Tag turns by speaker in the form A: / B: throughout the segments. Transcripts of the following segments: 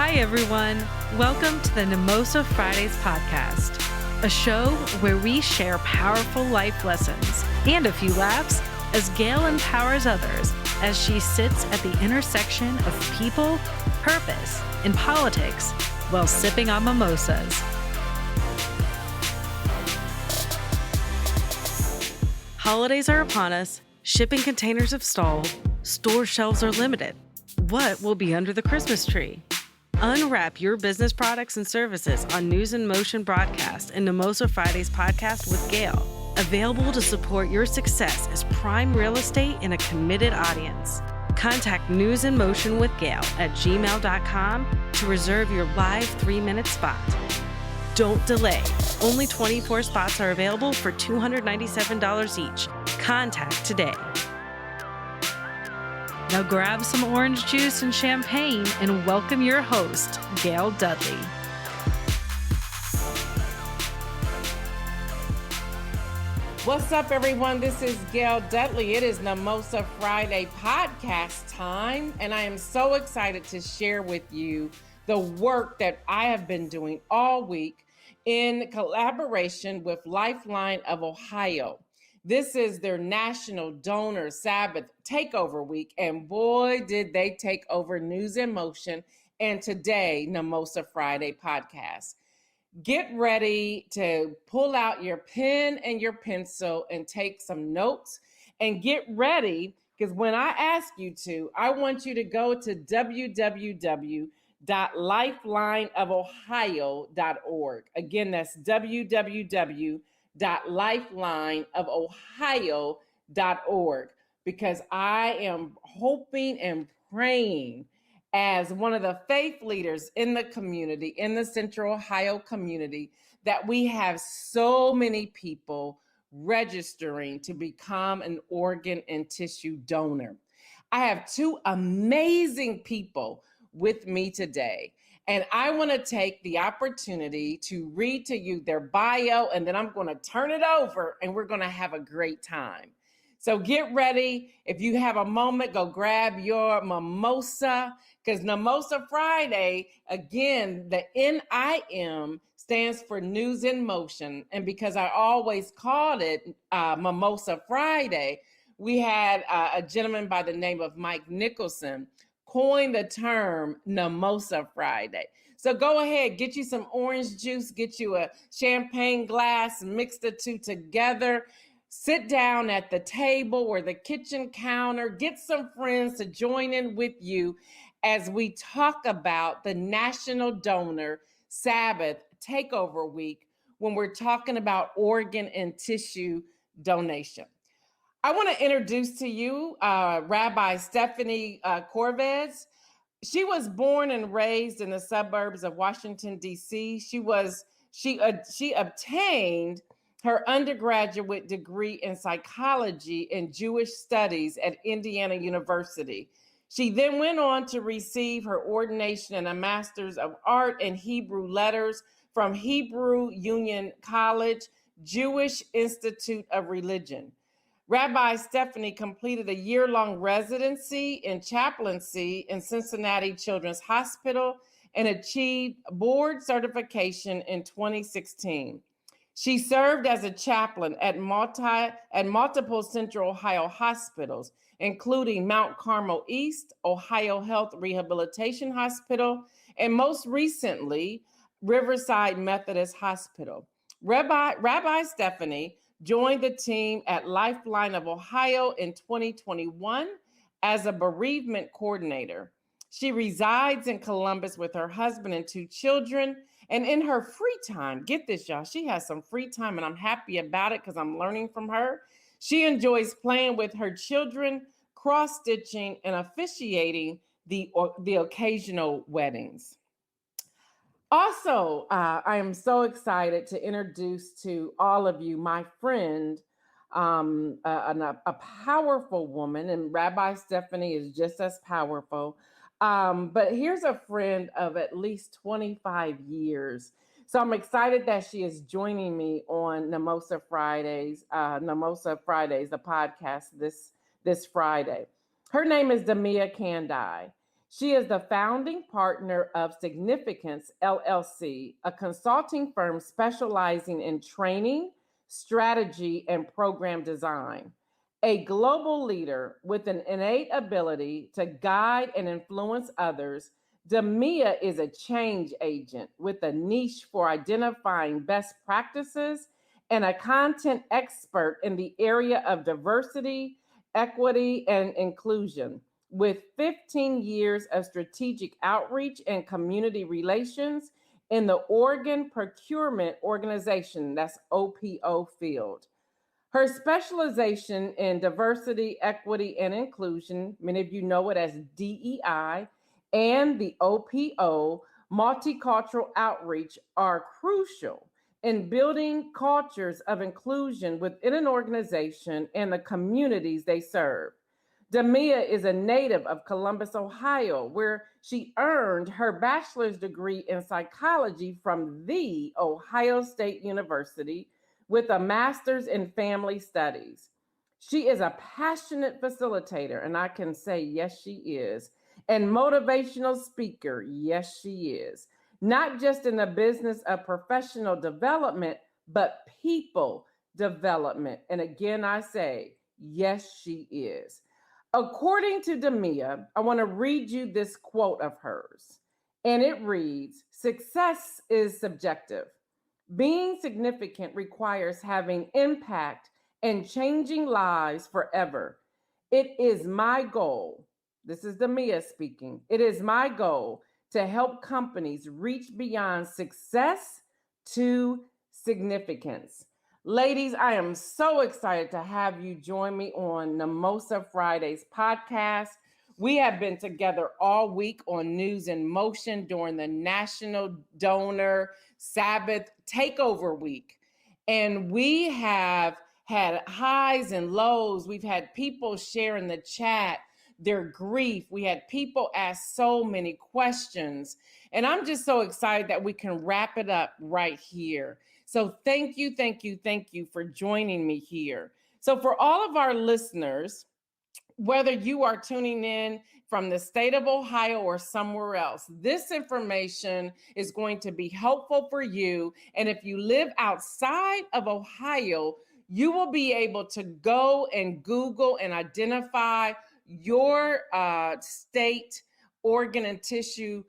A: Hi, everyone. Welcome to the Mimosa Fridays podcast, a show where we share powerful life lessons and a few laughs as Gail empowers others as she sits at the intersection of people, purpose, and politics while sipping on mimosas. Holidays are upon us, shipping containers have stalled, store shelves are limited. What will be under the Christmas tree? Unwrap your business products and services on News in Motion broadcast and Mimosa Fridays podcast with Gail, available to support your success as prime real estate in a committed audience. Contact News in Motion with Gail at gmail.com to reserve your live 3-minute spot. Don't delay. Only 24 spots are available for $297 each. Contact today. Now grab some orange juice and champagne and welcome your host, Gail Dudley.
B: What's up, everyone? This is Gail Dudley. It is Mimosa Friday podcast time, and I am so excited to share with you the work that I have been doing all week in collaboration with Lifeline of Ohio. This is their National Donor Sabbath Takeover Week, and boy, did they take over News in Motion and today, Mimosa Friday podcast. Get ready to pull out your pen and your pencil and take some notes, and get ready, because when I ask you to, I want you to go to www.lifelineofohio.org. Again, that's www.lifelineofohio.org, because I am hoping and praying as one of the faith leaders in the community, in the Central Ohio community, that we have so many people registering to become an organ and tissue donor. I have two amazing people with me today, and I want to take the opportunity to read to you their bio, and then I'm going to turn it over and we're going to have a great time. So get ready. If you have a moment, go grab your mimosa, because Mimosa Friday, again, the NIM stands for News in Motion. And because I always called it Mimosa Friday, we had a gentleman by the name of Mike Nicholson coin the term Mimosa Friday. So go ahead, get you some orange juice, get you a champagne glass, mix the two together, sit down at the table or the kitchen counter, get some friends to join in with you as we talk about the National Donor Sabbath Takeover Week when we're talking about organ and tissue donation. I want to introduce to you Rabbi Stephanie Covitz. She was born and raised in the suburbs of Washington, D.C. She obtained her undergraduate degree in psychology and Jewish studies at Indiana University. She then went on to receive her ordination and a master's of art and Hebrew letters from Hebrew Union College, Jewish Institute of Religion. Rabbi Stephanie completed a year-long residency in chaplaincy in Cincinnati Children's Hospital and achieved board certification in 2016. She served as a chaplain at multiple Central Ohio hospitals, including Mount Carmel East, OhioHealth Rehabilitation Hospital, and most recently, Riverside Methodist Hospital. Rabbi Stephanie joined the team at Lifeline of Ohio in 2021 as a bereavement coordinator. She resides in Columbus with her husband and 2 children. And in her free time, get this, y'all, she has some free time, and I'm happy about it because I'm learning from her. She enjoys playing with her children, cross-stitching, and officiating the occasional weddings. Also, I am so excited to introduce to all of you my friend, a powerful woman, and Rabbi Stephanie is just as powerful. But here's a friend of at least 25 years. So I'm excited that she is joining me on Mimosa Fridays, the podcast this Friday. Her name is Demia Kandi. She is the founding partner of Significance LLC, a consulting firm specializing in training, strategy, and program design. A global leader with an innate ability to guide and influence others, Demia is a change agent with a niche for identifying best practices and a content expert in the area of diversity, equity, and inclusion. With 15 years of strategic outreach and community relations in the Organ Procurement Organization, that's OPO field. Her specialization in diversity, equity, and inclusion, many of you know it as DEI, and the OPO, multicultural outreach, are crucial in building cultures of inclusion within an organization and the communities they serve. Demia is a native of Columbus, Ohio, where she earned her bachelor's degree in psychology from the Ohio State University with a master's in family studies. She is a passionate facilitator, and I can say, yes, she is, and motivational speaker, yes, she is. Not just in the business of professional development, but people development. And again, I say, yes, she is. According to Demia, I want to read you this quote of hers, and it reads, "Success is subjective. Being significant requires having impact and changing lives forever. It is my goal," this is Demia speaking, "it is my goal to help companies reach beyond success to significance." Ladies, I am so excited to have you join me on Mimosa Fridays podcast. We have been together all week on News in Motion during the National Donor Sabbath Takeover Week. And we have had highs and lows. We've had people share in the chat their grief. We had people ask so many questions. And I'm just so excited that we can wrap it up right here. So thank you for joining me here. So for all of our listeners, whether you are tuning in from the state of Ohio or somewhere else, this information is going to be helpful for you. And if you live outside of Ohio, you will be able to go and Google and identify your state organ and tissue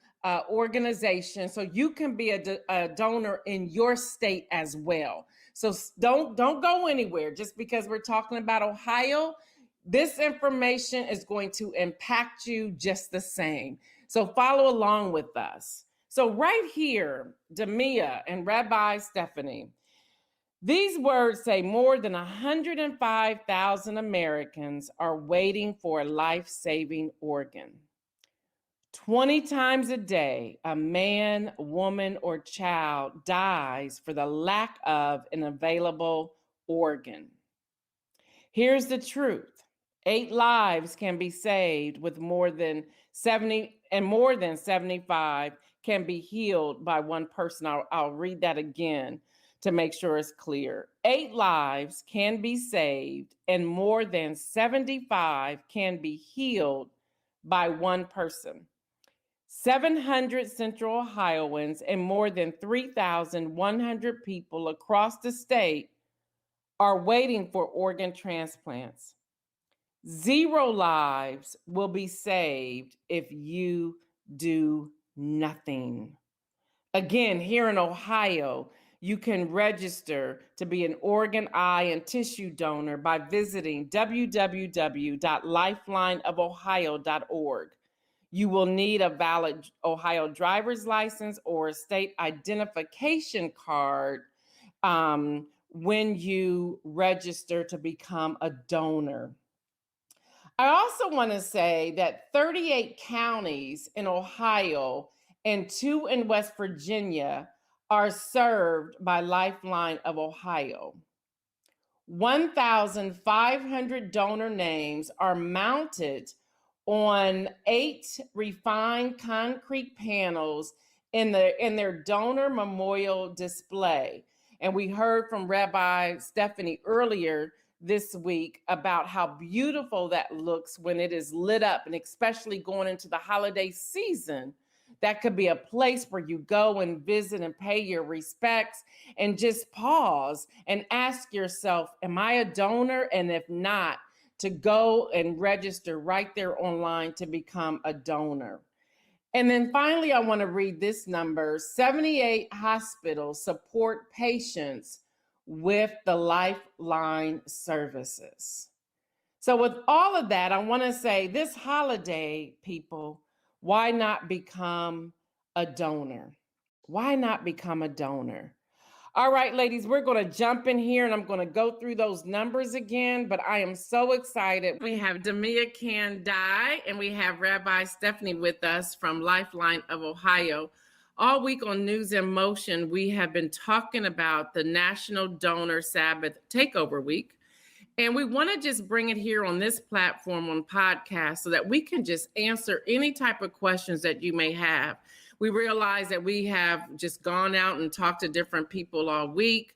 B: organization, so you can be a donor in your state as well. So don't go anywhere just because we're talking about Ohio. This information is going to impact you just the same. So follow along with us. So right here, Demia and Rabbi Stephanie, these words say more than 105,000 Americans are waiting for a life-saving organ. 20 times a day, a man, woman, or child dies for the lack of an available organ. Here's the truth. 8 lives can be saved with more than 70, and more than 75 can be healed by one person. I'll read that again to make sure it's clear. 8 lives can be saved and more than 75 can be healed by one person. 700 Central Ohioans and more than 3,100 people across the state are waiting for organ transplants. 0 lives will be saved if you do nothing. Again, here in Ohio, you can register to be an organ, eye, and tissue donor by visiting www.lifelineofohio.org. You will need a valid Ohio driver's license or a state identification card when you register to become a donor. I also want to say that 38 counties in Ohio and 2 in West Virginia are served by Lifeline of Ohio. 1,500 donor names are mounted on 8 refined concrete panels in their donor memorial display. And we heard from Rabbi Stephanie earlier this week about how beautiful that looks when it is lit up, and especially going into the holiday season. That could be a place where you go and visit and pay your respects and just pause and ask yourself, am I a donor? And if not, to go and register right there online to become a donor. And then finally, I want to read this number: 78 hospitals support patients with the Lifeline services. So with all of that, I want to say this holiday, people, why not become a donor? Why not become a donor? All right, ladies, we're going to jump in here and I'm going to go through those numbers again, but I am so excited. We have Demia, Kandi, and we have Rabbi Stephanie with us from Lifeline of Ohio. All week on News in Motion, we have been talking about the National Donor Sabbath Takeover Week. And we want to just bring it here on this platform on podcast so that we can just answer any type of questions that you may have. We realize that we have just gone out and talked to different people all week,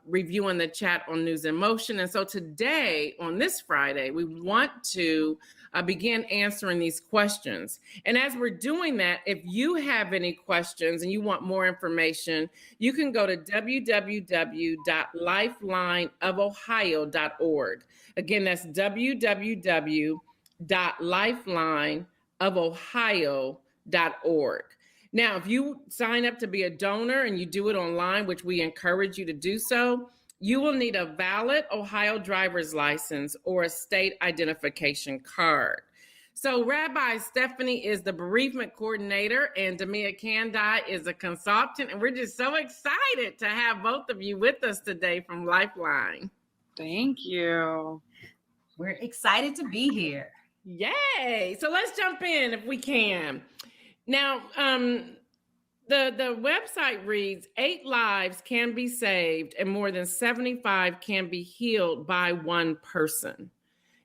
B: reviewing the chat on News in Motion. And so today, on this Friday, we want to begin answering these questions. And as we're doing that, if you have any questions and you want more information, you can go to www.lifelineofohio.org. Again, that's www.lifelineofohio.org. Now, if you sign up to be a donor and you do it online, which we encourage you to do so, you will need a valid Ohio driver's license or a state identification card. So Rabbi Stephanie is the Bereavement Coordinator and Demia Kandi is a consultant. And we're just so excited to have both of you with us today from Lifeline.
C: Thank you.
D: We're excited to be here.
B: Yay. So let's jump in if we can. Now, the website reads, 8 lives can be saved and more than 75 can be healed by one person.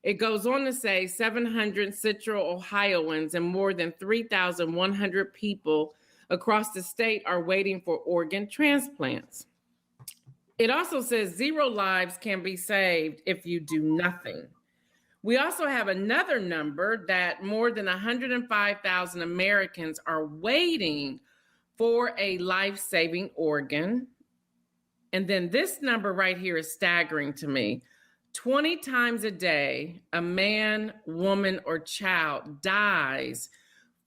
B: It goes on to say 700 Central Ohioans and more than 3,100 people across the state are waiting for organ transplants. It also says 0 lives can be saved if you do nothing. We also have another number that more than 105,000 Americans are waiting for a life-saving organ. And then this number right here is staggering to me. 20 times a day, a man, woman, or child dies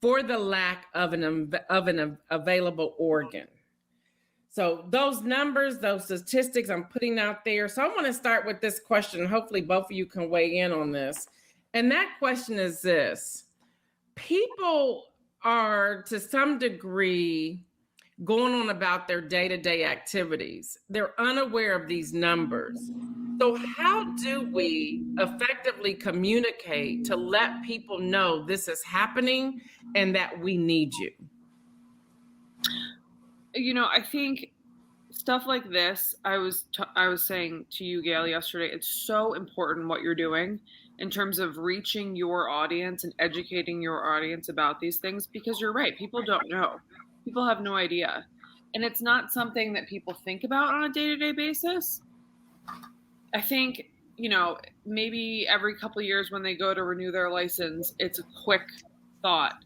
B: for the lack of an available organ. So those numbers, those statistics I'm putting out there. So I want to start with this question. Hopefully both of you can weigh in on this. And that question is this: people are to some degree going on about their day-to-day activities. They're unaware of these numbers. So how do we effectively communicate to let people know this is happening and that we need you?
C: You know, I think stuff like this, I was saying to you, Gail, yesterday, it's so important what you're doing in terms of reaching your audience and educating your audience about these things, because you're right, people don't know. People have no idea. And it's not something that people think about on a day-to-day basis. I think, you know, maybe every couple of years when they go to renew their license, it's a quick thought.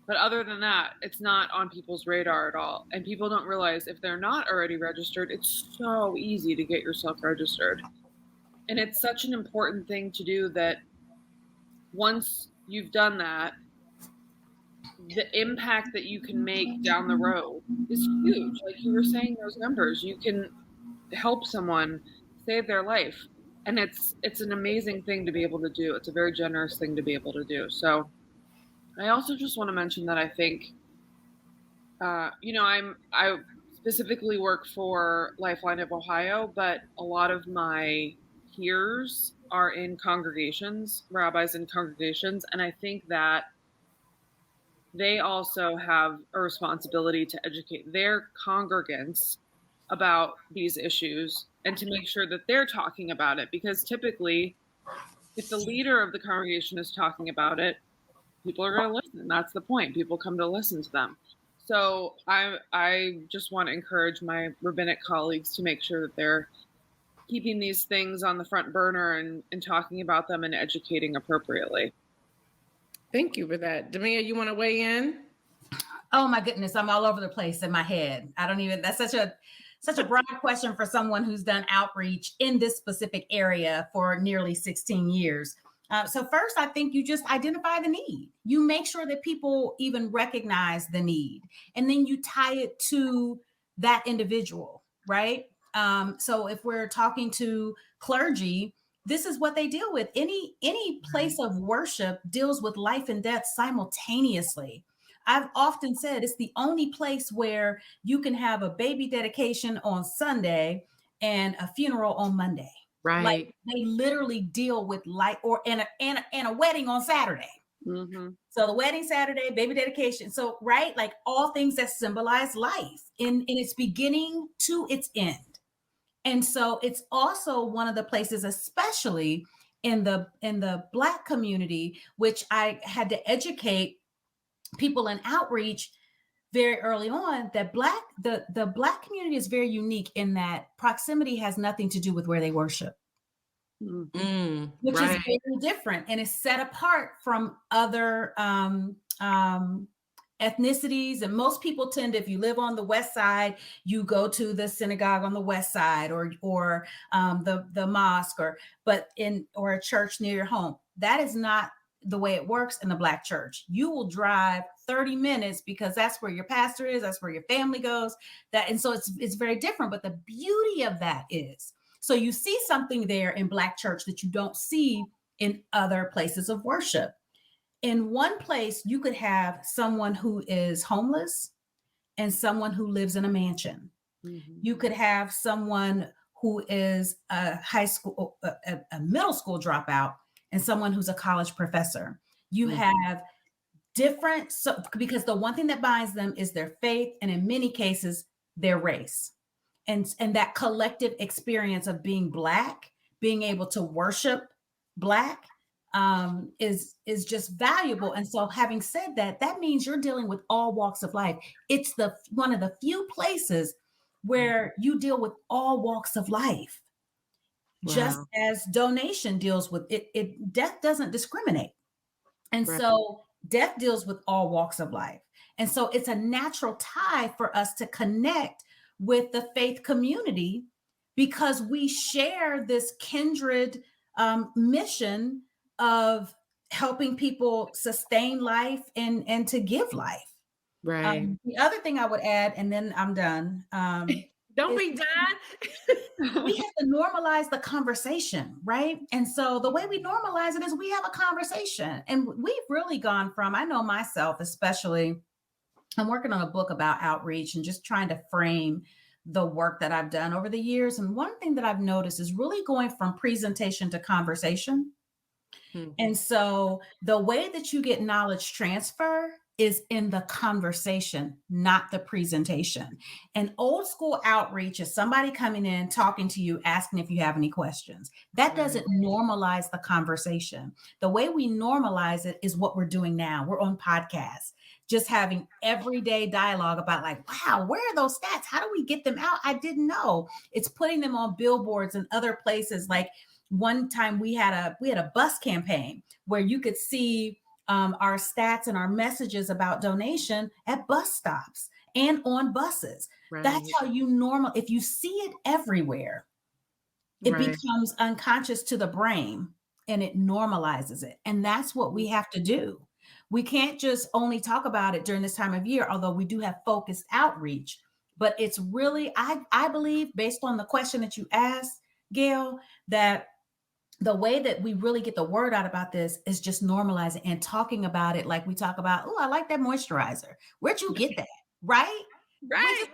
C: But other than that, it's not on people's radar at all. And people don't realize if they're not already registered, it's so easy to get yourself registered. And it's such an important thing to do that once you've done that, the impact that you can make down the road is huge. Like you were saying, those numbers, you can help someone save their life. And it's an amazing thing to be able to do. It's a very generous thing to be able to do. So I also just want to mention that I think, you know, I specifically work for Lifeline of Ohio, but a lot of my peers are in congregations, rabbis in congregations, and I think that they also have a responsibility to educate their congregants about these issues and to make sure that they're talking about it, because typically if the leader of the congregation is talking about it, people are going to listen. That's the point. People come to listen to them. So I just want to encourage my rabbinic colleagues to make sure that they're keeping these things on the front burner and talking about them and educating appropriately.
B: Thank you for that. Demia, you want to weigh in?
D: Oh my goodness, I'm all over the place in my head. That's such a broad question for someone who's done outreach in this specific area for nearly 16 years. So first, I think you just identify the need. You make sure that people even recognize the need, and then you tie it to that individual, right? So if we're talking to clergy, this is what they deal with. Any place of worship deals with life and death simultaneously. I've often said it's the only place where you can have a baby dedication on Sunday and a funeral on Monday.
B: Right.
D: Like they literally deal with life, and a wedding on Saturday.
C: Mm-hmm.
D: So the wedding Saturday, baby dedication. So, right, like all things that symbolize life in its beginning to its end. And so it's also one of the places, especially in the Black community, which I had to educate people in outreach very early on, that the Black community is very unique in that proximity has nothing to do with where they worship, which is very different and is set apart from other ethnicities. And most people tend, if you live on the West Side, you go to the synagogue on the West Side or the mosque or a church near your home. That is not the way it works in the Black church. You will drive 30 minutes because that's where your pastor is, that's where your family goes. And so it's very different. But the beauty of that is, so you see something there in Black church that you don't see in other places of worship. In one place, you could have someone who is homeless and someone who lives in a mansion. Mm-hmm. You could have someone who is a middle school dropout and someone who's a college professor. You have different, because the one thing that binds them is their faith, and in many cases, their race. And that collective experience of being Black, being able to worship Black, is just valuable. And so having said that, that means you're dealing with all walks of life. It's one of the few places where you deal with all walks of life. Wow. Just as donation deals with it, death doesn't discriminate. And so death deals with all walks of life. And so it's a natural tie for us to connect with the faith community because we share this kindred mission of helping people sustain life and to give life.
B: Right.
D: The other thing I would add, and then I'm done.
B: Don't be done.
D: We have to normalize the conversation, right? And so the way we normalize it is we have a conversation. And we've really gone from, I know myself, especially, I'm working on a book about outreach and just trying to frame the work that I've done over the years. And one thing that I've noticed is really going from presentation to conversation. Mm-hmm. And so the way that you get knowledge transfer is in the conversation, not the presentation. And old school outreach is somebody coming in, talking to you, asking if you have any questions. That doesn't normalize the conversation. The way we normalize it is what we're doing now. We're on podcasts, just having everyday dialogue about like, wow, where are those stats? How do we get them out? I didn't know. It's putting them on billboards and other places. Like one time we had a bus campaign where you could see our stats and our messages about donation at bus stops and on buses. Right. That's how if you see it everywhere, it becomes unconscious to the brain and it normalizes it. And that's what we have to do. We can't just only talk about it during this time of year, although we do have focused outreach, but it's really, I believe, based on the question that you asked, Gail, that the way that we really get the word out about this is just normalizing and talking about it like we talk about, oh, I like that moisturizer. Where'd you get that? Right?
B: Right.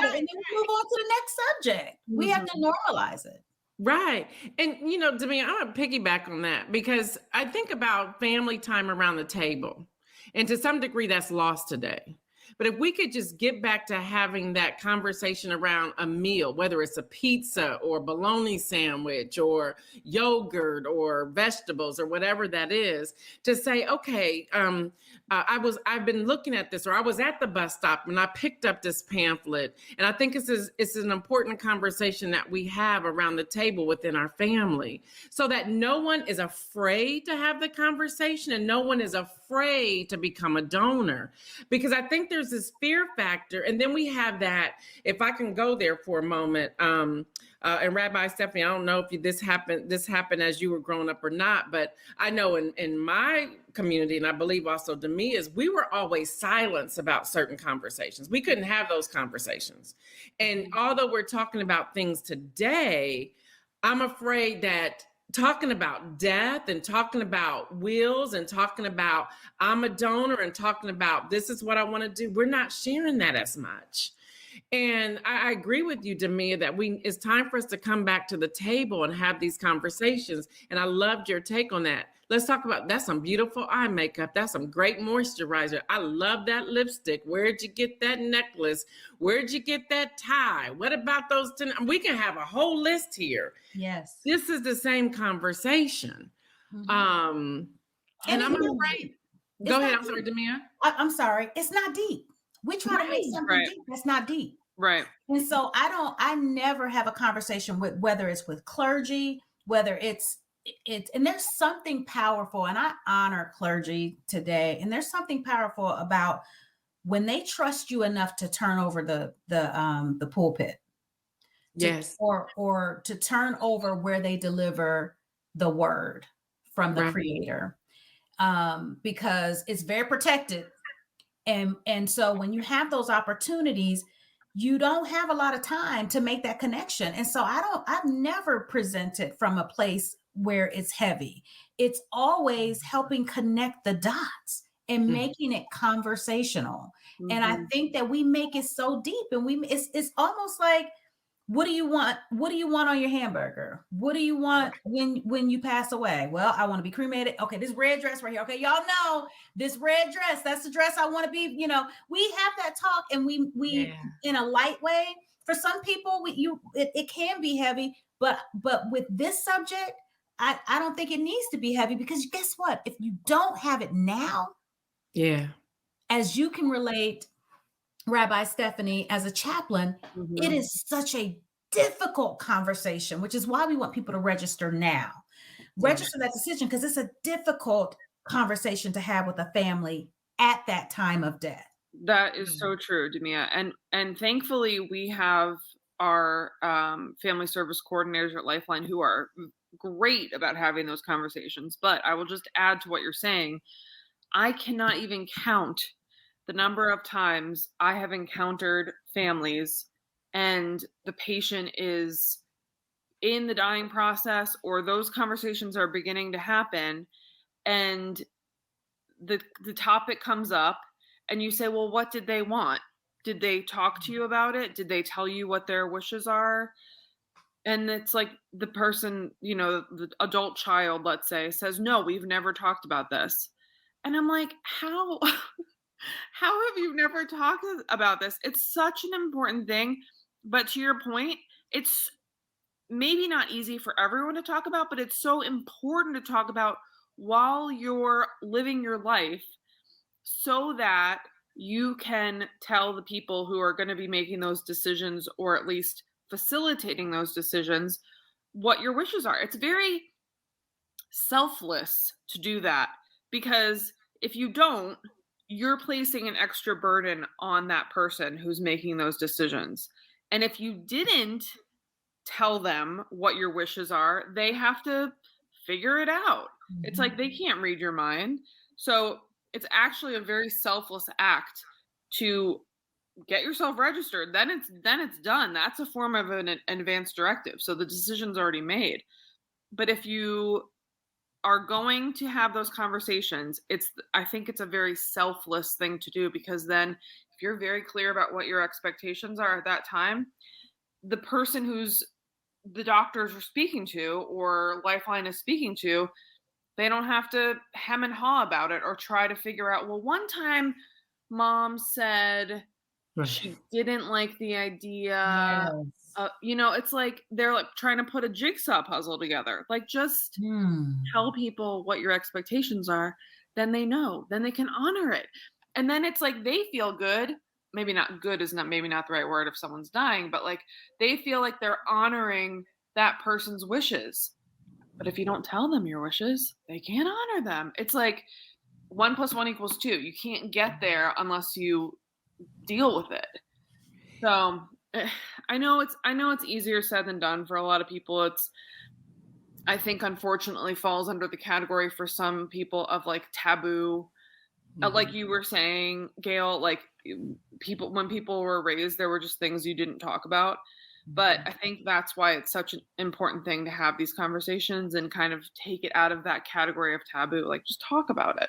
D: And then we move on to the next subject. Mm-hmm. We have to normalize it.
B: Right. And, Demia, I'm going to piggyback on that because I think about family time around the table. And to some degree, that's lost today. But if we could just get back to having that conversation around a meal, whether it's a pizza or bologna sandwich or yogurt or vegetables or whatever that is, to say, okay, I've been looking at this, or I was at the bus stop and I picked up this pamphlet. And I think it's an important conversation that we have around the table within our family, so that no one is afraid to have the conversation and no one is afraid to become a donor. Because I think there's this fear factor. And then we have that, if I can go there for a moment, and Rabbi Stephanie, I don't know if this happened as you were growing up or not, but I know in my community, and I believe also Demia's, we were always silenced about certain conversations. We couldn't have those conversations. And although we're talking about things today, I'm afraid that talking about death and talking about wills and talking about I'm a donor and talking about this is what I want to do, we're not sharing that as much. And I agree with you, Demia, that it's time for us to come back to the table and have these conversations. And I loved your take on that. Let's talk about, that's some beautiful eye makeup. That's some great moisturizer. I love that lipstick. Where'd you get that necklace? Where'd you get that tie? What about those? We can have a whole list here.
D: Yes.
B: This is the same conversation. And I'm afraid. Go ahead. I'm sorry, Demia.
D: I'm sorry. It's not deep. We try to make something deep that's not deep.
C: Right.
D: And so I never have a conversation with, whether it's with clergy, whether it's, and there's something powerful, and I honor clergy today. And there's something powerful about when they trust you enough to turn over the pulpit.
B: Yes.
D: Or to turn over where they deliver the word from the Creator. Because it's very protected. And so when you have those opportunities, you don't have a lot of time to make that connection. And so I've never presented from a place where it's heavy. It's always helping connect the dots and making it conversational. And I think that we make it so deep, and it's almost like, what do you want? What do you want on your hamburger? What do you want when you pass away? Well, I want to be cremated. Okay, this red dress right here. Okay, y'all know this red dress. That's the dress I want to be. You know, we have that talk, and we in a light way. For some people, it can be heavy, but with this subject, I don't think it needs to be heavy, because guess what? If you don't have it now, as you can relate, Rabbi Stephanie, as a chaplain, it is such a difficult conversation, which is why we want people to register now. Register that decision, because it's a difficult conversation to have with a family at that time of death.
C: That is so true, Demia. And thankfully, we have our family service coordinators at Lifeline who are great about having those conversations. But I will just add to what you're saying. I cannot even count the number of times I have encountered families and the patient is in the dying process, or those conversations are beginning to happen, and the topic comes up, and you say, well, what did they want? Did they talk to you about it? Did they tell you what their wishes are? And it's like the person, the adult child, let's say, says, no, we've never talked about this. And I'm like, how have you never talked about this? It's such an important thing. But to your point, it's maybe not easy for everyone to talk about, but it's so important to talk about while you're living your life, so that you can tell the people who are going to be making those decisions, or at least facilitating those decisions, what your wishes are. It's very selfless to do that, because if you don't, you're placing an extra burden on that person who's making those decisions. And if you didn't tell them what your wishes are, they have to figure it out. It's like they can't read your mind. So it's actually a very selfless act to get yourself registered. Then it's done. That's a form of an advance directive. So the decision's already made. But if you are going to have those conversations, I think it's a very selfless thing to do, because then if you're very clear about what your expectations are at that time, the person who's the doctors are speaking to, or Lifeline is speaking to, they don't have to hem and haw about it or try to figure out, well, one time mom said she didn't like the idea.
D: Yes.
C: It's like they're like trying to put a jigsaw puzzle together. Like, just tell people what your expectations are, then they know, then they can honor it. And then it's like they feel good. Maybe not good is not maybe not the right word if someone's dying, but like they feel like they're honoring that person's wishes. But if you don't tell them your wishes, they can't honor them. It's like 1 + 1 = 2. You can't get there unless you deal with it. So I know it's easier said than done for a lot of people. I think unfortunately falls under the category for some people of like taboo. Like you were saying, Gail, like when people were raised, there were just things you didn't talk about. But I think that's why it's such an important thing to have these conversations and kind of take it out of that category of taboo. Like, just talk about it.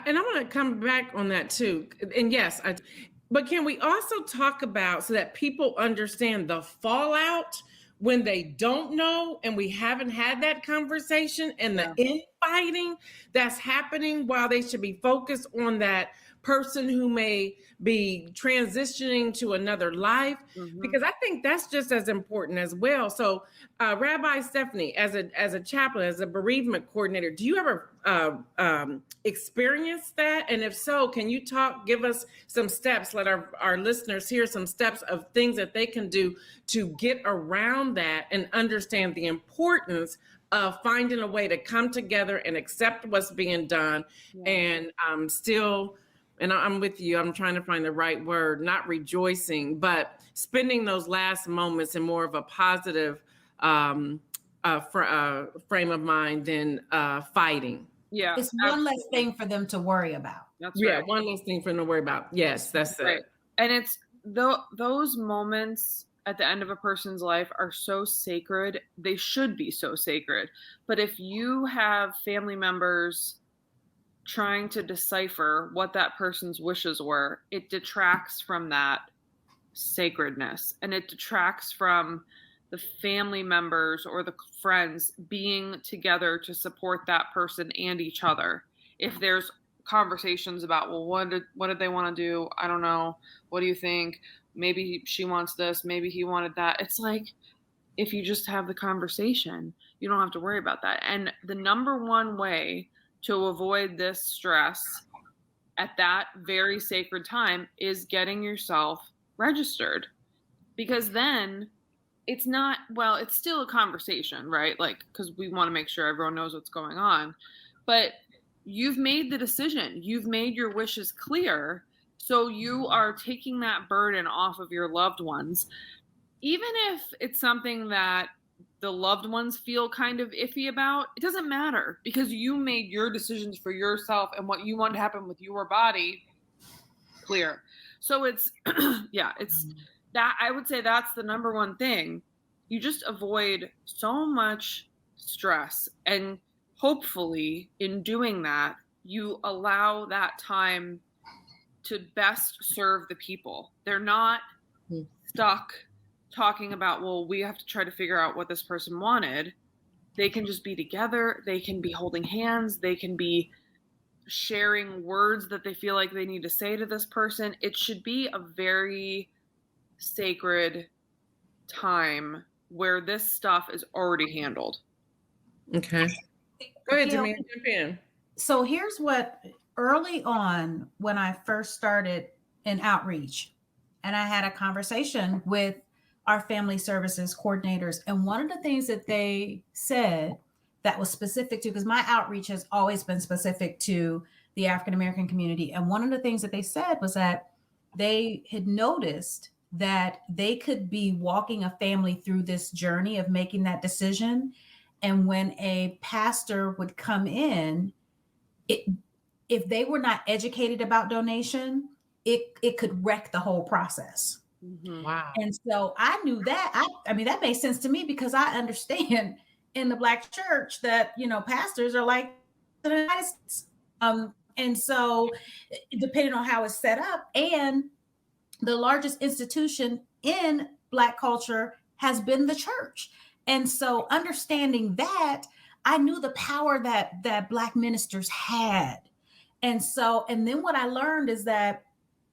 B: And I want to come back on that too. And yes, but can we also talk about, so that people understand the fallout when they don't know and we haven't had that conversation, and the infighting that's happening while they should be focused on that person who may be transitioning to another life, because I think that's just as important as well. So Rabbi Stephanie, as a chaplain, as a bereavement coordinator, do you ever experience that? And if so, can you give us some steps, let our listeners hear some steps of things that they can do to get around that and understand the importance of finding a way to come together and accept what's being done, and still, and I'm with you, I'm trying to find the right word, not rejoicing, but spending those last moments in more of a positive frame of mind than fighting.
C: Yeah.
D: It's one less thing for them to worry about.
C: That's right.
B: One less thing for them to worry about. Yes, that's right.
C: It. And it's those moments at the end of a person's life are so sacred. They should be so sacred. But if you have family members trying to decipher what that person's wishes were, it detracts from that sacredness, and it detracts from the family members or the friends being together to support that person and each other. If there's conversations about, well, what did they want to do? I don't know. What do you think? Maybe she wants this, maybe he wanted that. It's like, if you just have the conversation, you don't have to worry about that. And the number one way to avoid this stress at that very sacred time is getting yourself registered. Because then it's not, well, it's still a conversation, right? Like, because we want to make sure everyone knows what's going on. But you've made the decision. You've made your wishes clear. So you are taking that burden off of your loved ones. Even if it's something that the loved ones feel kind of iffy about, it doesn't matter, because you made your decisions for yourself and what you want to happen with your body clear. So it's, it's that, I would say that's the number one thing. You just avoid so much stress, and hopefully in doing that, you allow that time to best serve the people. They're not stuck talking about, well, we have to try to figure out what this person wanted. They can just be together. They can be holding hands. They can be sharing words that they feel like they need to say to this person. It should be a very sacred time where this stuff is already handled.
B: Okay. Go ahead, Demia, jump in.
D: So here's what, early on when I first started in outreach, and I had a conversation with our family services coordinators, and one of the things that they said that was specific to, because my outreach has always been specific to the African-American community, and one of the things that they said was that they had noticed that they could be walking a family through this journey of making that decision, and when a pastor would come in, if they were not educated about donation, it could wreck the whole process.
B: Mm-hmm. Wow.
D: And so I knew that. I mean, that made sense to me, because I understand in the Black church that, pastors are like the United States. And so depending on how it's set up, and the largest institution in Black culture has been the church. And so understanding that, I knew the power that Black ministers had. And then what I learned is that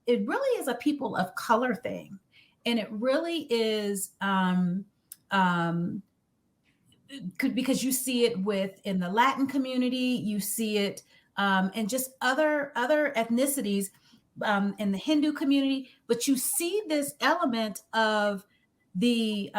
D: it really is a people of color thing. And it really is um, because you see it in the Latin community, you see it and just other ethnicities in the Hindu community, but you see this element of the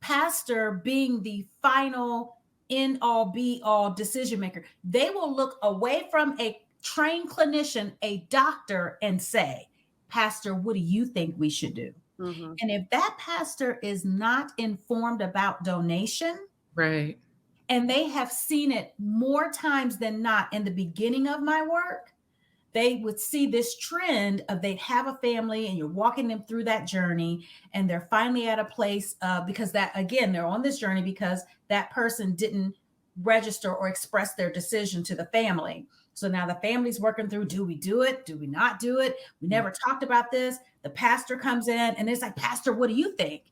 D: pastor being the final end all be all decision maker. They will look away from a trained clinician, a doctor, and say, Pastor, what do you think we should do?
C: Mm-hmm.
D: And if that pastor is not informed about donation,
B: Right.
D: and they have seen it more times than not in the beginning of my work, they would see this trend of they have a family and you're walking them through that journey, and they're finally at a place because that, again, they're on this journey because that person didn't register or express their decision to the family. So now the family's working through, do we do it? Do we not do it? We never talked about this. The pastor comes in and it's like, Pastor, what do you think?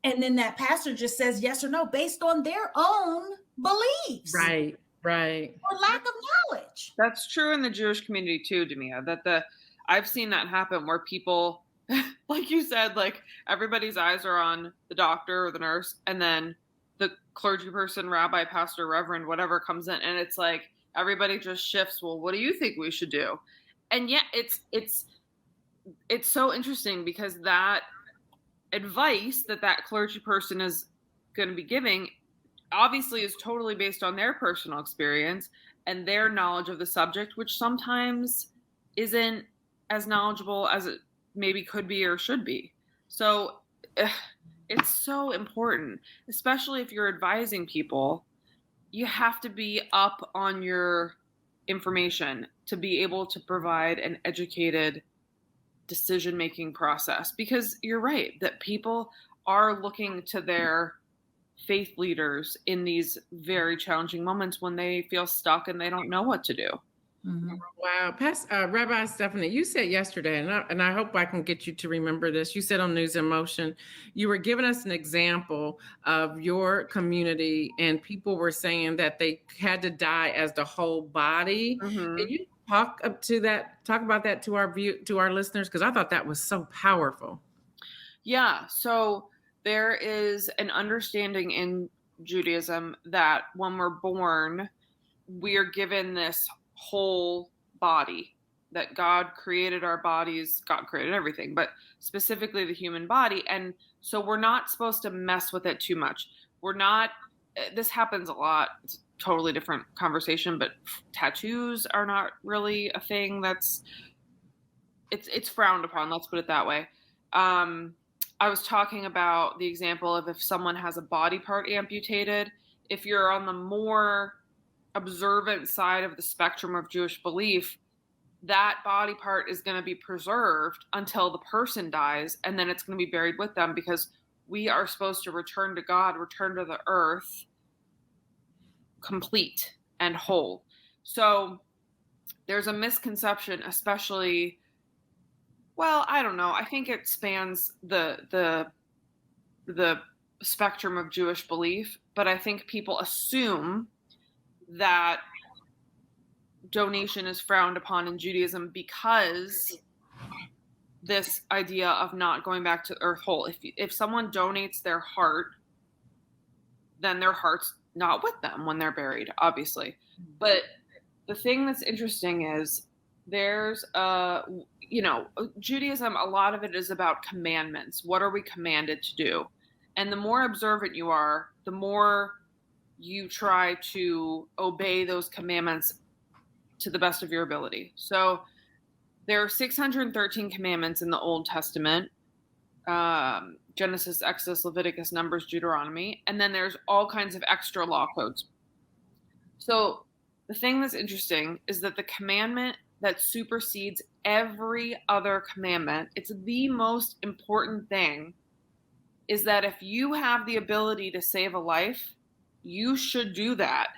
D: And then that pastor just says yes or no based on their own beliefs.
B: Right.
D: Or lack of knowledge.
C: That's true in the Jewish community too, Demia, I've seen that happen where people, like you said, like everybody's eyes are on the doctor or the nurse, and then the clergy person, rabbi, pastor, reverend, whatever comes in, and it's like everybody just shifts. Well, what do you think we should do? And yet it's so interesting because that advice that clergy person is going to be giving obviously is totally based on their personal experience and their knowledge of the subject, which sometimes isn't as knowledgeable as it maybe could be or should be. So it's so important, especially if you're advising people. You have to be up on your information to be able to provide an educated decision-making process, because you're right that people are looking to their faith leaders in these very challenging moments when they feel stuck and they don't know what to do.
D: Mm-hmm.
B: Wow. Rabbi Stephanie, you said yesterday, and I hope I can get you to remember this. You said on News in Motion, you were giving us an example of your community, and people were saying that they had to die as the whole body.
C: Mm-hmm.
B: Can you talk about that to our listeners? Because I thought that was so powerful.
C: Yeah. So there is an understanding in Judaism that when we're born, we are given this whole body, that God created our bodies. God created everything, but specifically the human body. And so we're not supposed to mess with it too much. This happens a lot. It's a totally different conversation, but tattoos are not really a thing it's frowned upon. Let's put it that way. I was talking about the example of if someone has a body part amputated, if you're on the more observant side of the spectrum of Jewish belief, that body part is going to be preserved until the person dies, and then it's going to be buried with them, because we are supposed to return to God, return to the earth complete and whole. So there's a misconception, especially, well, I don't know. I think it spans the spectrum of Jewish belief, but I think people assume that donation is frowned upon in Judaism because this idea of not going back to earth whole. If someone donates their heart, then their heart's not with them when they're buried, obviously. But the thing that's interesting is there's Judaism, a lot of it is about commandments. What are we commanded to do? And the more observant you are, the more you try to obey those commandments to the best of your ability. So there are 613 commandments in the Old Testament, Genesis, Exodus, Leviticus, Numbers, Deuteronomy, and then there's all kinds of extra law codes. So the thing that's interesting is that the commandment that supersedes every other commandment, it's the most important thing, is that if you have the ability to save a life, you should do that.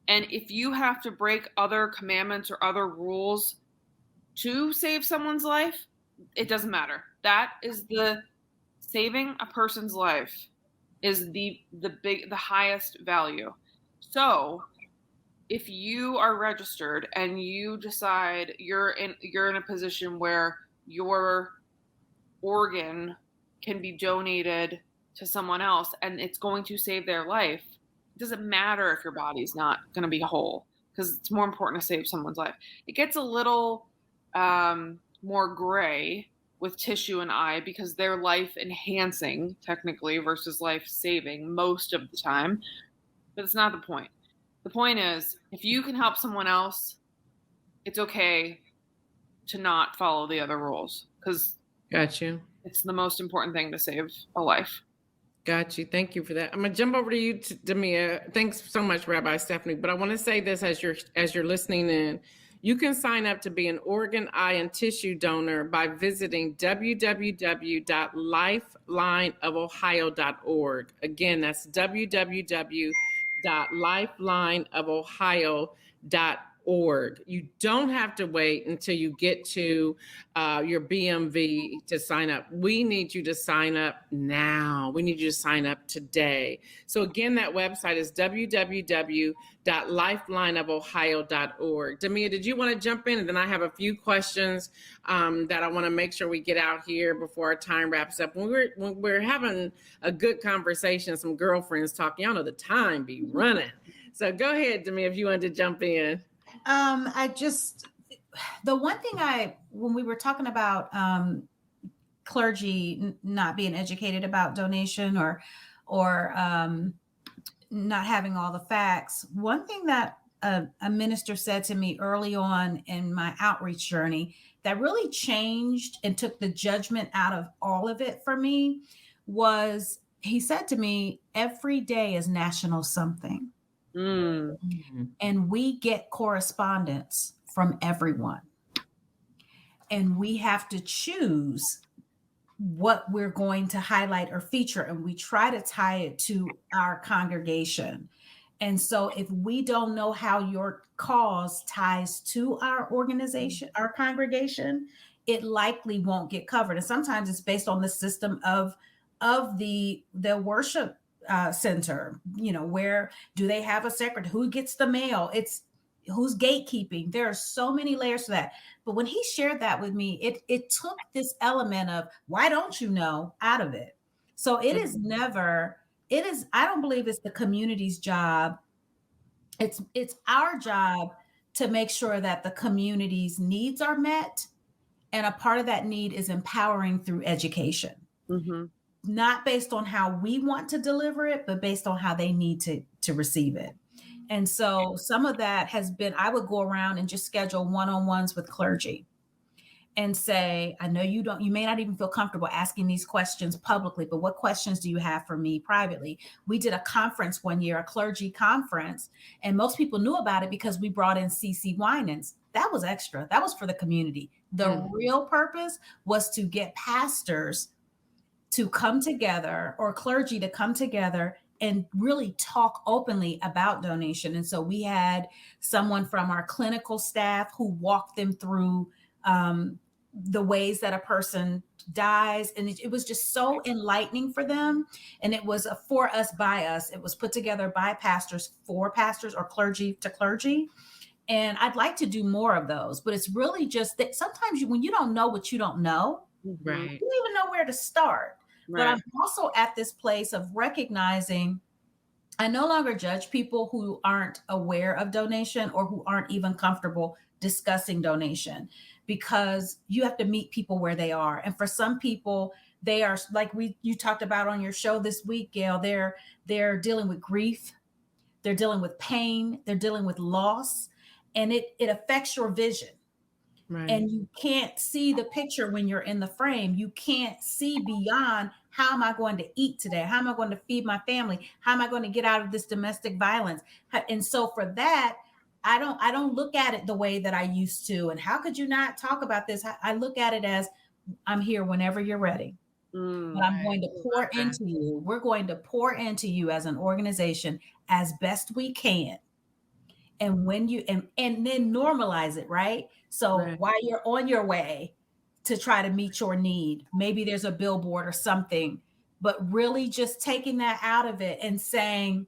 C: And if you have to break other commandments or other rules to save someone's life, it doesn't matter. That is saving a person's life is the highest value. So if you are registered and you decide you're in a position where your organ can be donated to someone else and it's going to save their life, it doesn't matter if your body's not going to be whole, because it's more important to save someone's life. It gets a little more gray with tissue and eye, because they're life enhancing technically versus life saving most of the time, but it's not the point. The point is, if you can help someone else, it's okay to not follow the other rules, because
B: Got you.
C: it's the most important thing to save a life.
B: Got you. Thank you for that. I'm gonna jump over to you, Demia. Thanks so much, Rabbi Stephanie. But I want to say this as you're listening in. You can sign up to be an organ, eye, and tissue donor by visiting www.lifelineofohio.org. Again, that's www.lifelineofohio.org. You don't have to wait until you get to your BMV to sign up. We need you to sign up now. We need you to sign up today. So again, that website is www.lifelineofohio.org. Demia, did you want to jump in? And then I have a few questions that I want to make sure we get out here before our time wraps up. When we're having a good conversation, some girlfriends talking, y'all know the time be running. So go ahead, Demia, if you wanted to jump in.
D: The one thing when we were talking about clergy not being educated about donation or not having all the facts, one thing that a minister said to me early on in my outreach journey that really changed and took the judgment out of all of it for me was, he said to me, every day is national something. And we get correspondence from everyone. And we have to choose what we're going to highlight or feature. And we try to tie it to our congregation. And so if we don't know how your cause ties to our organization, our congregation, it likely won't get covered. And sometimes it's based on the system of the worship center. Where do they have a secretary? Who gets the mail? It's who's gatekeeping. There are so many layers to that. But when he shared that with me, it took this element of why don't you know out of it. So I don't believe it's the community's job. It's our job to make sure that the community's needs are met. And a part of that need is empowering through education. Not based on how we want to deliver it, but based on how they need to receive it. And so some of that has been, I would go around and just schedule one-on-ones with clergy and say, I know you may not even feel comfortable asking these questions publicly, but what questions do you have for me privately? We did a conference one year, a clergy conference, and most people knew about it because we brought in CC Winans. That was extra. That was for the community. The real purpose was to get pastors to come together, or clergy to come together and really talk openly about donation. And so we had someone from our clinical staff who walked them through the ways that a person dies. And it was just so enlightening for them. And it was a for us, by us. It was put together by pastors, for pastors, or clergy to clergy. And I'd like to do more of those, but it's really just that sometimes when you don't know what you don't know,
B: right,
D: you don't even know where to start. Right. But I'm also at this place of recognizing I no longer judge people who aren't aware of donation or who aren't even comfortable discussing donation, because you have to meet people where they are. And for some people, they are like you talked about on your show this week, Gail, they're dealing with grief, they're dealing with pain, they're dealing with loss, and it affects your vision. Right. And you can't see the picture when you're in the frame. You can't see beyond, how am I going to eat today? How am I going to feed my family? How am I going to get out of this domestic violence? And so for that, I don't look at it the way that I used to. And how could you not talk about this? I look at it as, I'm here whenever you're ready. But I'm going to pour into you. We're going to pour into you as an organization as best we can. And when you and then normalize it, right? So while you're on your way to try to meet your need, maybe there's a billboard or something, but really just taking that out of it and saying,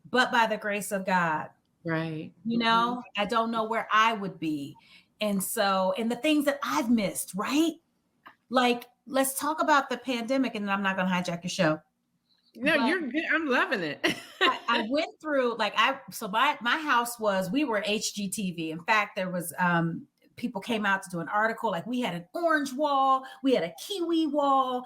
D: but by the grace of God,
B: Right.
D: You know, I don't know where I would be. And so, and the things that I've missed, right? Like, let's talk about the pandemic, and I'm not going to hijack your show.
B: No,
D: But
B: you're good. I'm loving it.
D: I went through, like, so my house we were HGTV. In fact, there was, people came out to do an article. Like, we had an orange wall, we had a kiwi wall,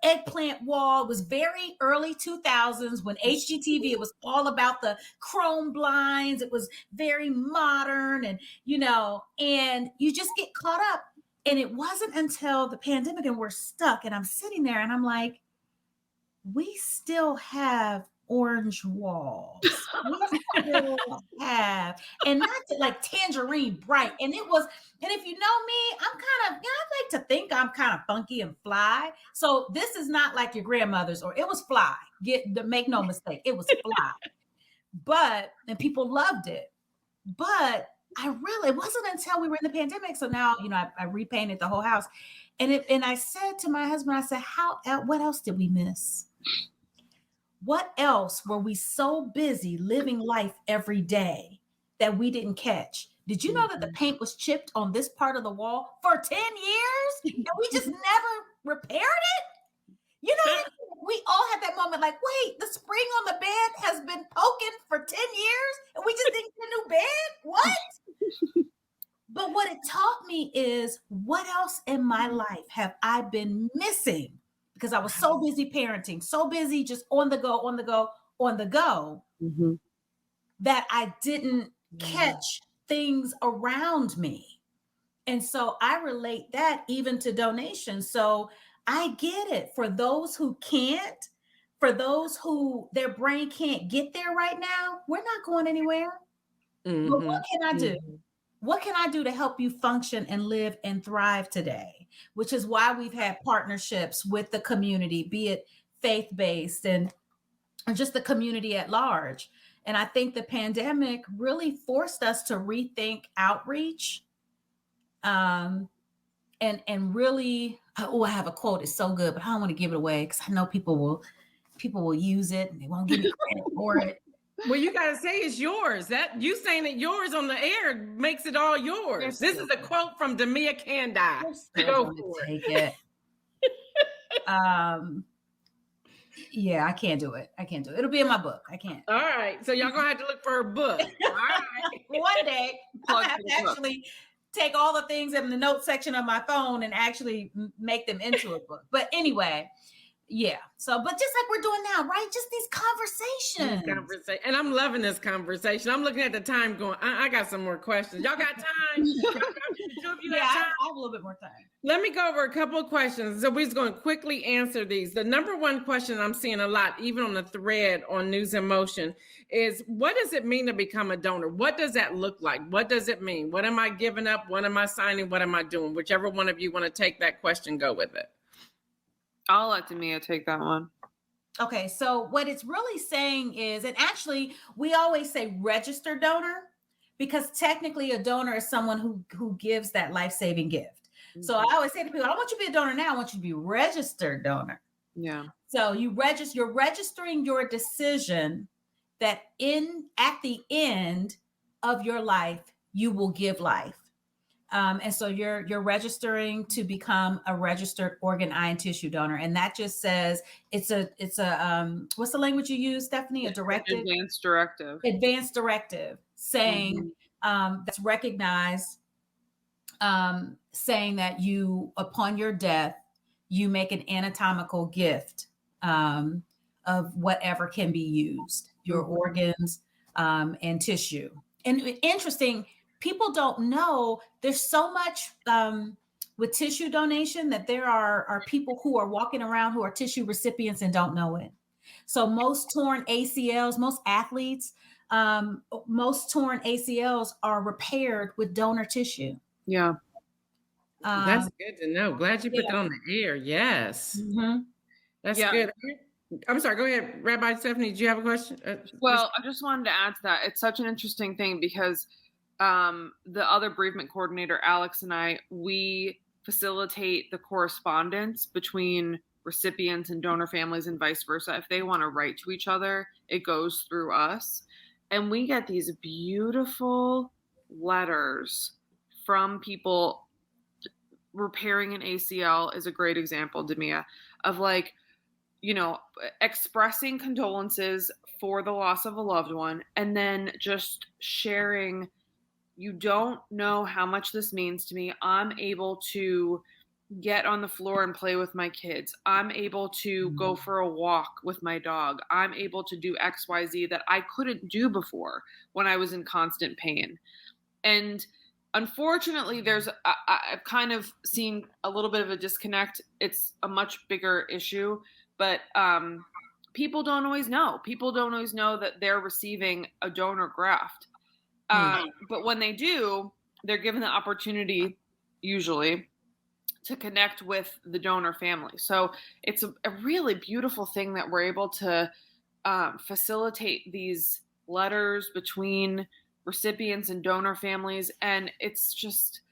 D: eggplant wall. It was very early 2000s when HGTV, it was all about the chrome blinds. It was very modern, and, you know, and you just get caught up. And it wasn't until the pandemic and we're stuck, and I'm sitting there and I'm like, we still have orange walls. We still have, and not like tangerine bright. And it was, and if you know me, I'm kind of, I like to think I'm kind of funky and fly. So this is not like your grandmother's, or it was fly. Make no mistake, it was fly. And people loved it. But it wasn't until we were in the pandemic. So now, you know, I repainted the whole house. And I said to my husband, I said, what else did we miss? What else were we so busy living life every day that we didn't catch? Did you know that the paint was chipped on this part of the wall for 10 years and we just never repaired it? You know, we all had that moment like, wait, the spring on the bed has been poking for 10 years and we just didn't get a new bed? What? But what it taught me is, what else in my life have I been missing? Because I was so busy parenting, so busy just on the go, that I didn't catch things around me. And so I relate that even to donations. So I get it. For those who can't, for those who their brain can't get there right now, we're not going anywhere. But what can I do? What can I do to help you function and live and thrive today? Which is why we've had partnerships with the community, be it faith-based or just the community at large. And I think the pandemic really forced us to rethink outreach. And really, I have a quote. It's so good, but I don't want to give it away because I know people will use it and they won't give me credit for it.
B: Well, you gotta say it's yours. That you saying it yours on the air makes it all yours. This is a quote from Demia Kandi. Go for
D: it. Take it. Yeah, I can't do it. It'll be in my book. I can't.
B: All right. So y'all gonna have to look for a book. All right.
D: One day I'll have to actually take all the things in the notes section of my phone and actually make them into a book. But anyway, yeah. So, but just like we're doing now, right? Just these conversations.
B: And I'm loving this conversation. I'm looking at the time going, I got some more questions. Y'all got time?
D: I have a little bit more time.
B: Let me go over a couple of questions. So we're just going to quickly answer these. The number one question I'm seeing a lot, even on the thread on News in Motion, is what does it mean to become a donor? What does that look like? What does it mean? What am I giving up? What am I signing? What am I doing? Whichever one of you want to take that question, go with it.
C: I'll let Demia take that one.
D: Okay, so what it's really saying is, and actually we always say registered donor, because technically a donor is someone who gives that life-saving gift. Mm-hmm. So I always say to people, I don't want you to be a donor now, I want you to be a registered donor.
C: Yeah.
D: So you're registering your decision that at the end of your life, you will give life. And so you're registering to become a registered organ, eye, and tissue donor. And that just says it's a what's the language you use, Stephanie? A directive? Advanced directive saying that's recognized, saying that you, upon your death, you make an anatomical gift of whatever can be used, your organs and tissue. And interesting, people don't know there's so much with tissue donation that there are people who are walking around who are tissue recipients and don't know it. So most torn ACLs, most athletes, most torn ACLs are repaired with donor tissue.
C: Yeah.
B: That's good to know. Glad you put that on the air. Yes.
D: Mm-hmm.
B: That's good. I'm sorry. Go ahead. Rabbi Stephanie, do you have a question?
C: Well, I just wanted to add to that. It's such an interesting thing because the other bereavement coordinator, Alex, and I, we facilitate the correspondence between recipients and donor families and vice versa. If they want to write to each other, it goes through us. And we get these beautiful letters from people. Repairing an ACL is a great example, Demia, of like, expressing condolences for the loss of a loved one, and then just sharing, you don't know how much this means to me. I'm able to get on the floor and play with my kids. I'm able to go for a walk with my dog. I'm able to do XYZ that I couldn't do before when I was in constant pain. And unfortunately, I've kind of seen a little bit of a disconnect. It's a much bigger issue, but people don't always know. People don't always know that they're receiving a donor graft. But when they do, they're given the opportunity, usually, to connect with the donor family. So it's a really beautiful thing that we're able to facilitate these letters between recipients and donor families. And it's just,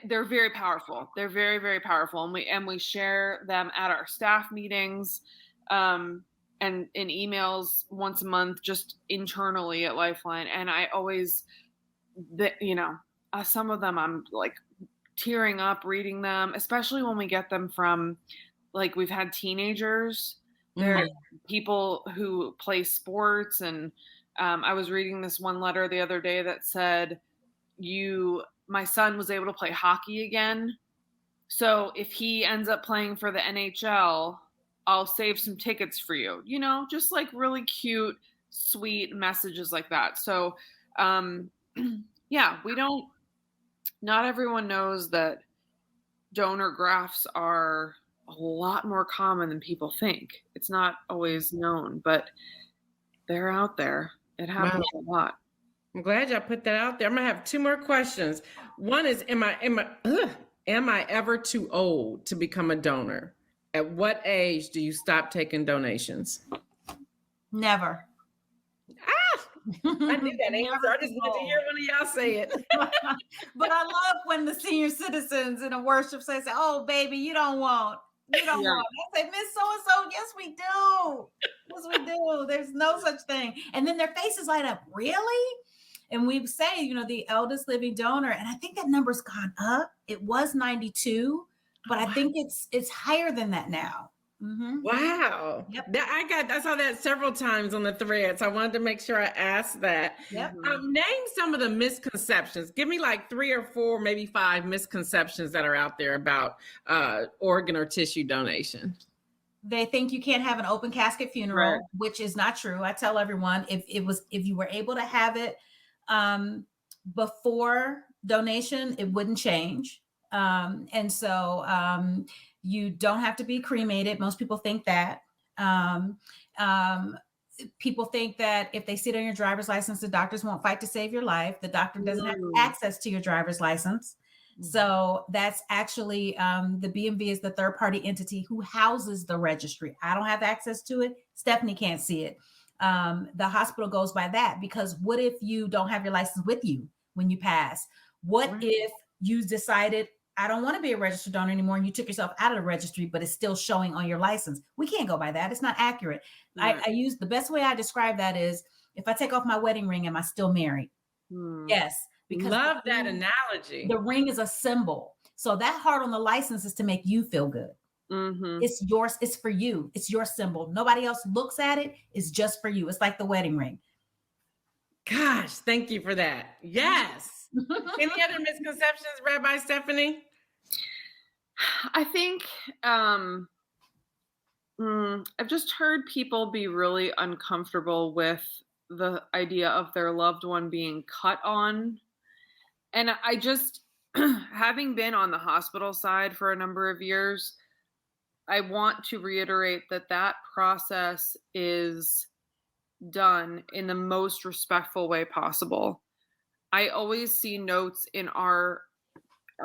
C: they're very powerful. They're very, very powerful. And we share them at our staff meetings and in emails once a month, just internally at Lifeline. And I always, some of them I'm like tearing up reading them, especially when we get them from, like, we've had teenagers, there are people who play sports. And I was reading this one letter the other day that said, my son was able to play hockey again. So if he ends up playing for the NHL, I'll save some tickets for you, just like really cute, sweet messages like that. So, not everyone knows that donor grafts are a lot more common than people think. It's not always known, but they're out there. It happens a lot.
B: I'm glad y'all put that out there. I'm gonna have two more questions. One is, am I ever too old to become a donor? At what age do you stop taking donations?
D: Never.
B: I knew that answer. I just wanted to hear one of y'all say it.
D: But I love when the senior citizens in a worship say, "Oh, baby, you don't want." I say, "Miss So-and-so, yes, we do. Yes, we do. There's no such thing." And then their faces light up. Really? And we say, the eldest living donor, and I think that number's gone up. It was 92, but I think it's higher than that now. Mm-hmm.
B: Wow.
D: Yep.
B: I saw that several times on the thread. So I wanted to make sure I asked that.
D: Yep.
B: Name some of the misconceptions. Give me like 3 or 4, maybe 5 misconceptions that are out there about organ or tissue donation.
D: They think you can't have an open casket funeral,
C: Right.
D: which is not true. I tell everyone, if you were able to have it before donation, it wouldn't change. And so you don't have to be cremated. Most people think that. People think that if they see it on your driver's license, the doctors won't fight to save your life. The doctor doesn't have access to your driver's license. So that's actually the BMV is the third party entity who houses the registry. I don't have access to it. Stephanie can't see it. The hospital goes by that, because what if you don't have your license with you when you pass? What if you decided, I don't want to be a registered donor anymore, and you took yourself out of the registry, but it's still showing on your license? We can't go by that. It's not accurate. I use the best way I describe that is, if I take off my wedding ring, am I still married? Yes. Because
B: love that analogy.
D: The ring is a symbol. So that heart on the license is to make you feel good. Mm-hmm. It's yours. It's for you. It's your symbol. Nobody else looks at it. It's just for you. It's like the wedding ring.
B: Gosh, thank you for that. Yes. Any other misconceptions, Rabbi Stephanie?
C: I think I've just heard people be really uncomfortable with the idea of their loved one being cut on. And I just, having been on the hospital side for a number of years, I want to reiterate that process is done in the most respectful way possible. I always see notes in our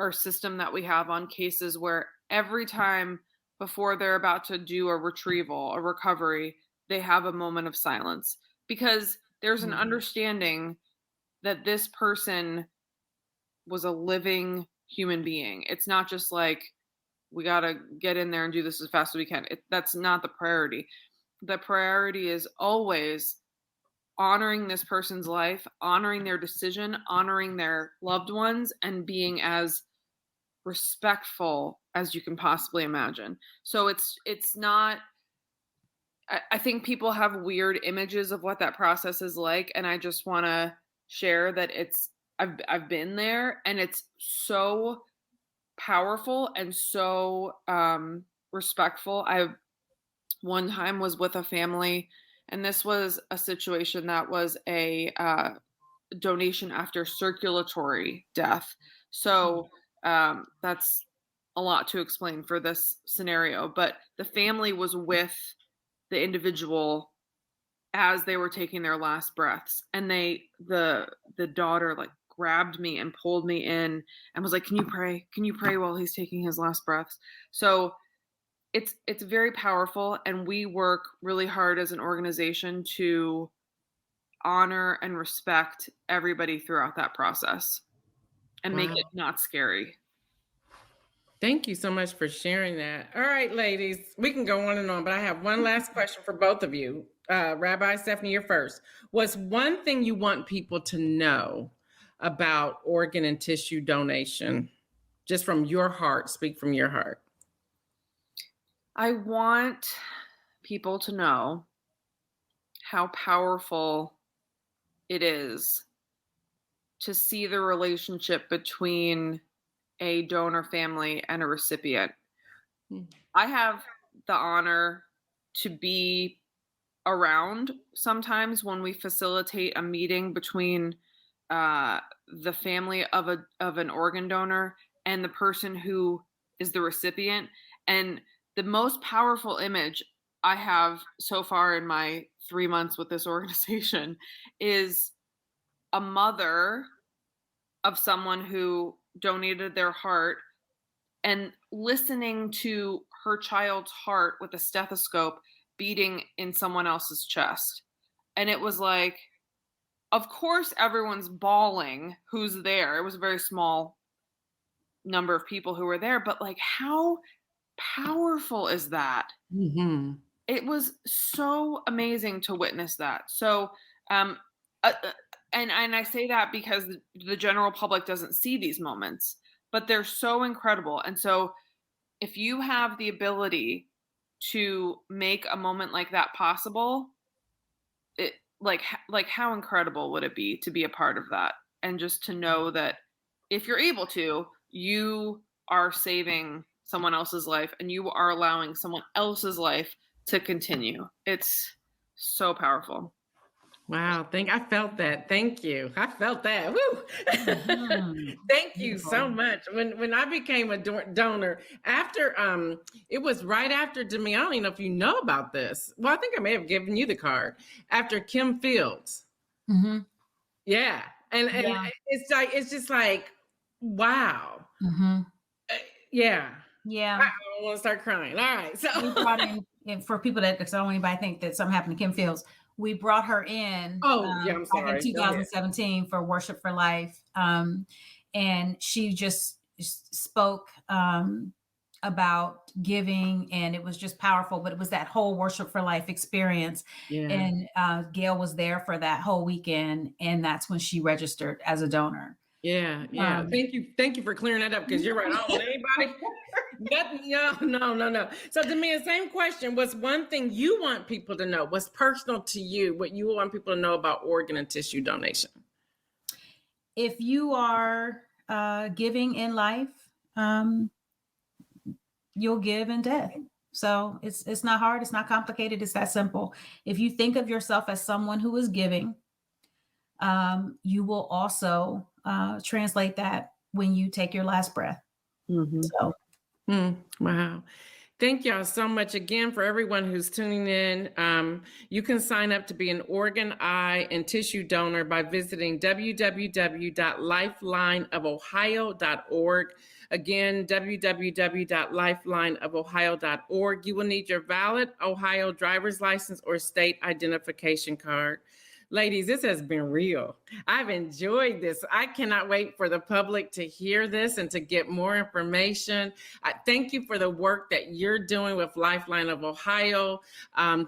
C: system that we have on cases where every time before they're about to do a retrieval, a recovery, they have a moment of silence, because there's an understanding that this person was a living human being. It's not just like, we got to get in there and do this as fast as we can. That's not the priority. The priority is always, honoring this person's life, honoring their decision, honoring their loved ones, and being as respectful as you can possibly imagine. So it's not, I think people have weird images of what that process is like, and I just want to share that I've been there, and it's so powerful and so respectful. I one time was with a family, and this was a situation that was a donation after circulatory death. So that's a lot to explain for this scenario, but the family was with the individual as they were taking their last breaths, and the daughter like grabbed me and pulled me in and was like, can you pray while he's taking his last breaths? So it's very powerful, and we work really hard as an organization to honor and respect everybody throughout that process and make it not scary.
B: Thank you so much for sharing that. All right, ladies, we can go on and on, but I have one last question for both of you. Rabbi Stephanie, you're first. What's one thing you want people to know about organ and tissue donation? Just from your heart, speak from your heart.
C: I want people to know how powerful it is to see the relationship between a donor family and a recipient. I have the honor to be around sometimes when we facilitate a meeting between the family of an organ donor and the person who is the recipient. And the most powerful image I have so far in my 3 months with this organization is a mother of someone who donated their heart and listening to her child's heart with a stethoscope beating in someone else's chest. And it was like, of course, everyone's bawling who's there. It was a very small number of people who were there, but like, how powerful is that?
B: Mm-hmm.
C: It was so amazing to witness that. So, and I say that because the general public doesn't see these moments, but they're so incredible. And so if you have the ability to make a moment like that possible, it like how incredible would it be to be a part of that? And just to know that if you're able to, you are saving someone else's life and you are allowing someone else's life to continue. It's so powerful.
B: Wow. I felt that. Thank you. I felt that. Woo.
D: Mhm.
B: Thank you so much. When I became a donor, after it was right after Demia. I don't even know if you know about this. Well, I think I may have given you the card after Kim Fields.
D: Mm-hmm.
B: Yeah. And
D: Yeah.
B: it's just like, wow.
D: Mm-hmm.
B: Yeah.
D: Yeah.
B: I don't want to start crying. All right. So
D: We brought in, for people that, because I don't want anybody to think that something happened to Kim Fields, we brought her in
B: I'm sorry.
D: back in 2017 for Worship for Life. And she just spoke about giving, and it was just powerful, but it was that whole Worship for Life experience.
B: Yeah.
D: And Gail was there for that whole weekend, and that's when she registered as a donor.
B: Yeah. Thank you for clearing that up, because you're right. I don't want anybody. No. So Demia, same question. What's one thing you want people to know? What's personal to you? What you want people to know about organ and tissue donation?
D: If you are giving in life, you'll give in death. So it's not hard. It's not complicated. It's that simple. If you think of yourself as someone who is giving, you will also translate that when you take your last breath.
B: Mm-hmm.
D: So.
B: Wow. Thank y'all so much again for everyone who's tuning in. You can sign up to be an organ, eye, and tissue donor by visiting www.lifelineofohio.org. Again, www.lifelineofohio.org. You will need your valid Ohio driver's license or state identification card. Ladies, this has been real. I've enjoyed this. I cannot wait for the public to hear this and to get more information. I thank you for the work that you're doing with Lifeline of Ohio.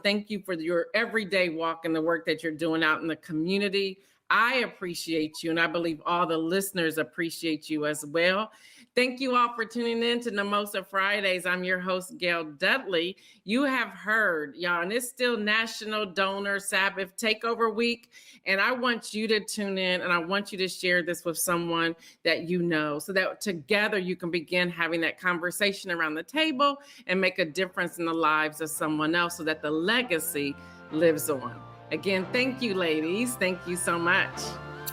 B: Thank you for your everyday walk and the work that you're doing out in the community. I appreciate you, and I believe all the listeners appreciate you as well. Thank you all for tuning in to Mimosa Fridays. I'm your host, Gail Dudley. You have heard, y'all, and it's still National Donor Sabbath Takeover Week. And I want you to tune in, and I want you to share this with someone that you know, so that together you can begin having that conversation around the table and make a difference in the lives of someone else so that the legacy lives on. Again, thank you, ladies. Thank you so much.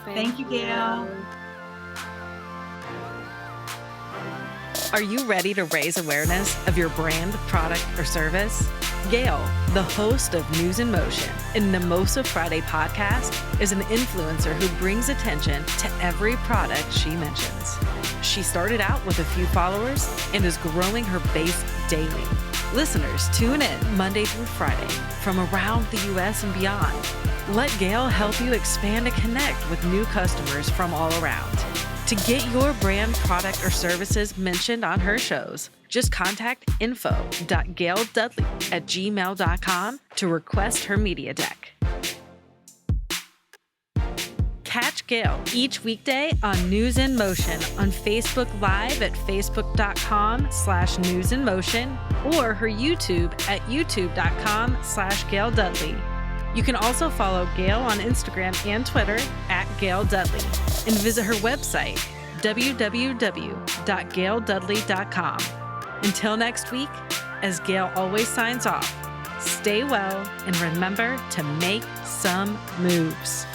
D: Thank you, Gail.
A: Are you ready to raise awareness of your brand, product, or service? Gail, the host of News in Motion and Mimosa Friday podcast, is an influencer who brings attention to every product she mentions. She started out with a few followers and is growing her base daily. Listeners, tune in Monday through Friday from around the U.S. and beyond. Let Gail help you expand and connect with new customers from all around. To get your brand, product, or services mentioned on her shows, just contact info.gaildudley@gmail.com to request her media deck. Catch Gail each weekday on News in Motion on Facebook Live at facebook.com/newsinmotion or her YouTube at youtube.com/Gail Dudley. You can also follow Gail on Instagram and Twitter at Gail Dudley and visit her website, www.gaildudley.com. Until next week, as Gail always signs off, stay well and remember to make some moves.